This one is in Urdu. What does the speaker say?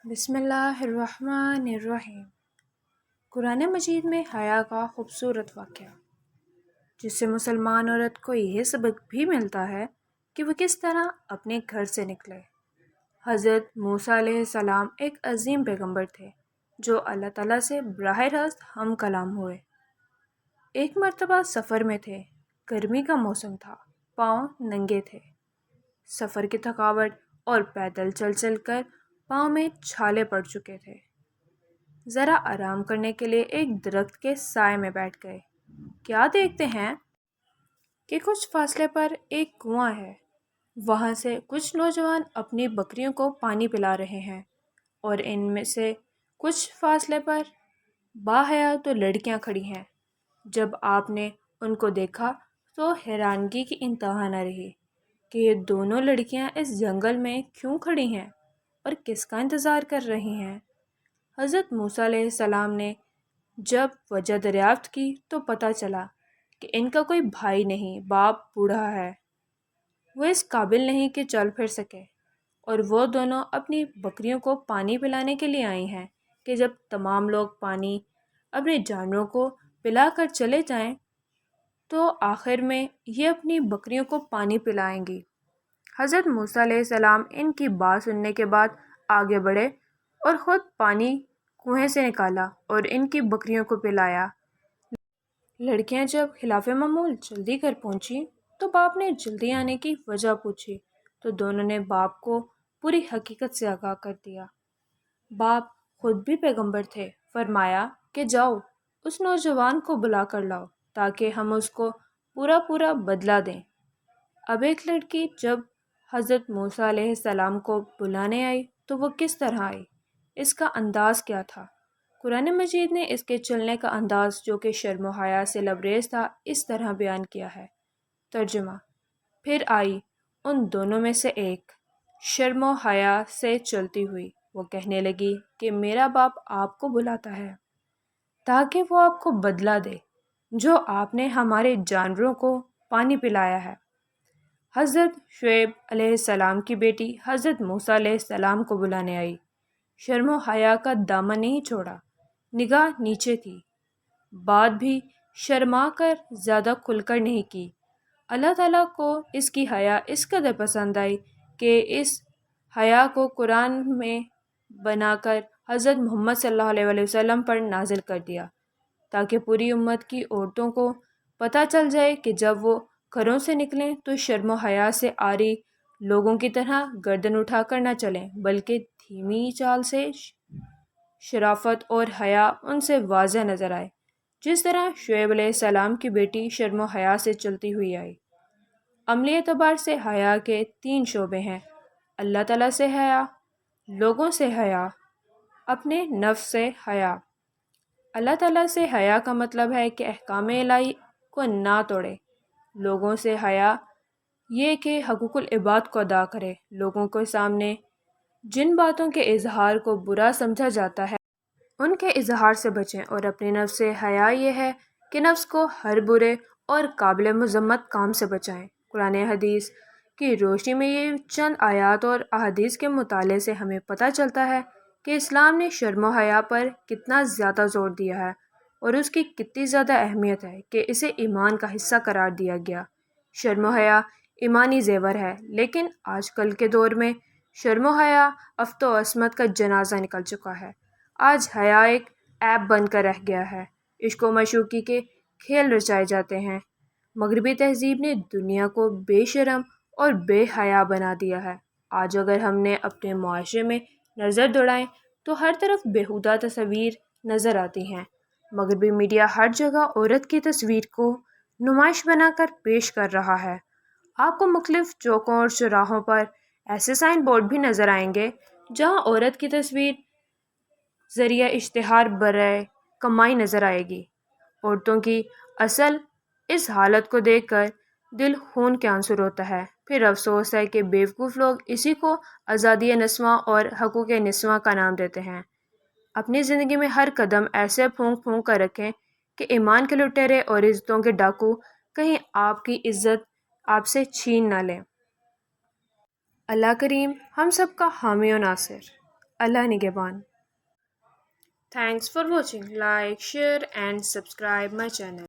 بسم اللہ الرحمن الرحیم۔ قرآن مجید میں حیا کا خوبصورت واقعہ، جس سے مسلمان عورت کو یہ سبق بھی ملتا ہے کہ وہ کس طرح اپنے گھر سے نکلے۔ حضرت موسیٰ علیہ السلام ایک عظیم پیغمبر تھے جو اللہ تعالیٰ سے براہ راست ہم کلام ہوئے۔ ایک مرتبہ سفر میں تھے، گرمی کا موسم تھا، پاؤں ننگے تھے۔ سفر کی تھکاوٹ اور پیدل چل چل کر پاؤں میں چھالے پڑ چکے تھے۔ ذرا آرام کرنے کے لیے ایک درخت کے سائے میں بیٹھ گئے۔ کیا دیکھتے ہیں کہ کچھ فاصلے پر ایک کنواں ہے۔ وہاں سے کچھ نوجوان اپنی بکریوں کو پانی پلا رہے ہیں، اور ان میں سے کچھ فاصلے پر باحیا تو لڑکیاں کھڑی ہیں۔ جب آپ نے ان کو دیکھا تو حیرانگی کی انتہا نہ رہی کہ یہ دونوں لڑکیاں اس جنگل میں کیوں کھڑی ہیں اور کس کا انتظار کر رہی ہیں۔ حضرت موسیٰ علیہ السلام نے جب وجہ دریافت کی تو پتہ چلا کہ ان کا کوئی بھائی نہیں، باپ بوڑھا ہے، وہ اس قابل نہیں کہ چل پھر سکے، اور وہ دونوں اپنی بکریوں کو پانی پلانے کے لیے آئی ہیں کہ جب تمام لوگ پانی اپنے جانوروں کو پلا کر چلے جائیں تو آخر میں یہ اپنی بکریوں کو پانی پلائیں گی۔ حضرت موسیٰ علیہ السلام ان کی بات سننے کے بعد آگے بڑھے اور خود پانی کنویں سے نکالا اور ان کی بکریوں کو پلایا۔ لڑکیاں جب خلاف معمول جلدی گھر پہنچی تو باپ نے جلدی آنے کی وجہ پوچھی تو دونوں نے باپ کو پوری حقیقت سے آگاہ کر دیا۔ باپ خود بھی پیغمبر تھے، فرمایا کہ جاؤ اس نوجوان کو بلا کر لاؤ تاکہ ہم اس کو پورا بدلہ دیں۔ اب ایک لڑکی جب حضرت موسیٰ علیہ السلام کو بلانے آئی تو وہ کس طرح آئی، اس کا انداز کیا تھا؟ قرآن مجید نے اس کے چلنے کا انداز، جو کہ شرم و حیا سے لبریز تھا، اس طرح بیان کیا ہے۔ ترجمہ: پھر آئی ان دونوں میں سے ایک، شرم و حیا سے چلتی ہوئی، وہ کہنے لگی کہ میرا باپ آپ کو بلاتا ہے تاکہ وہ آپ کو بدلہ دے جو آپ نے ہمارے جانوروں کو پانی پلایا ہے۔ حضرت شعیب علیہ السلام کی بیٹی حضرت موسیٰ علیہ السلام کو بلانے آئی، شرم و حیا کا دامن نہیں چھوڑا، نگاہ نیچے تھی، بات بھی شرما کر زیادہ کھل کر نہیں کی۔ اللہ تعالیٰ کو اس کی حیا اس قدر پسند آئی کہ اس حیا کو قرآن میں بنا کر حضرت محمد صلی اللہ علیہ وسلم پر نازل کر دیا تاکہ پوری امت کی عورتوں کو پتہ چل جائے کہ جب وہ گھروں سے نکلیں تو شرم و حیا سے عاری لوگوں کی طرح گردن اٹھا کر نہ چلیں، بلکہ دھیمی چال سے شرافت اور حیا ان سے واضح نظر آئے، جس طرح شعیب علیہ السلام کی بیٹی شرم و حیا سے چلتی ہوئی آئی۔ عملی اعتبار سے حیا کے 3 شعبے ہیں: اللہ تعالیٰ سے حیا، لوگوں سے حیا، اپنے نفس سے حیا۔ اللہ تعالیٰ سے حیا کا مطلب ہے کہ احکام الہی کو نہ توڑے۔ لوگوں سے حیا یہ کہ حقوق العباد کو ادا کرے، لوگوں کے سامنے جن باتوں کے اظہار کو برا سمجھا جاتا ہے ان کے اظہار سے بچیں، اور اپنے نفس سے حیا یہ ہے کہ نفس کو ہر برے اور قابل مذمت کام سے بچائیں۔ قرآن حدیث کی روشنی میں یہ چند آیات اور احادیث کے مطالعے سے ہمیں پتہ چلتا ہے کہ اسلام نے شرم و حیا پر کتنا زیادہ زور دیا ہے اور اس کی کتنی زیادہ اہمیت ہے کہ اسے ایمان کا حصہ قرار دیا گیا۔ شرم و حیا ایمانی زیور ہے، لیکن آج کل کے دور میں شرم و حیا افت و عصمت کا جنازہ نکل چکا ہے۔ آج حیا ایک عیب بن کر رہ گیا ہے، عشق و معشوقی کے کھیل رچائے جاتے ہیں۔ مغربی تہذیب نے دنیا کو بے شرم اور بے حیا بنا دیا ہے۔ آج اگر ہم نے اپنے معاشرے میں نظر دوڑائیں تو ہر طرف بیہودہ تصاویر نظر آتی ہیں۔ مغربی میڈیا ہر جگہ عورت کی تصویر کو نمائش بنا کر پیش کر رہا ہے۔ آپ کو مختلف چوکوں اور چوراہوں پر ایسے سائن بورڈ بھی نظر آئیں گے جہاں عورت کی تصویر ذریعہ اشتہار برائے کمائی نظر آئے گی۔ عورتوں کی اصل اس حالت کو دیکھ کر دل خون کے آنسو روتا ہے۔ پھر افسوس ہے کہ بیوقوف لوگ اسی کو آزادی نسواں اور حقوق نسواں کا نام دیتے ہیں۔ اپنی زندگی میں ہر قدم ایسے پھونک پھونک کر رکھیں کہ ایمان کے لٹیرے اور عزتوں کے ڈاکو کہیں آپ کی عزت آپ سے چھین نہ لیں۔ اللہ کریم ہم سب کا حامی و ناصر۔ اللہ نگہبان. Thanks for watching. Like, share and subscribe my channel.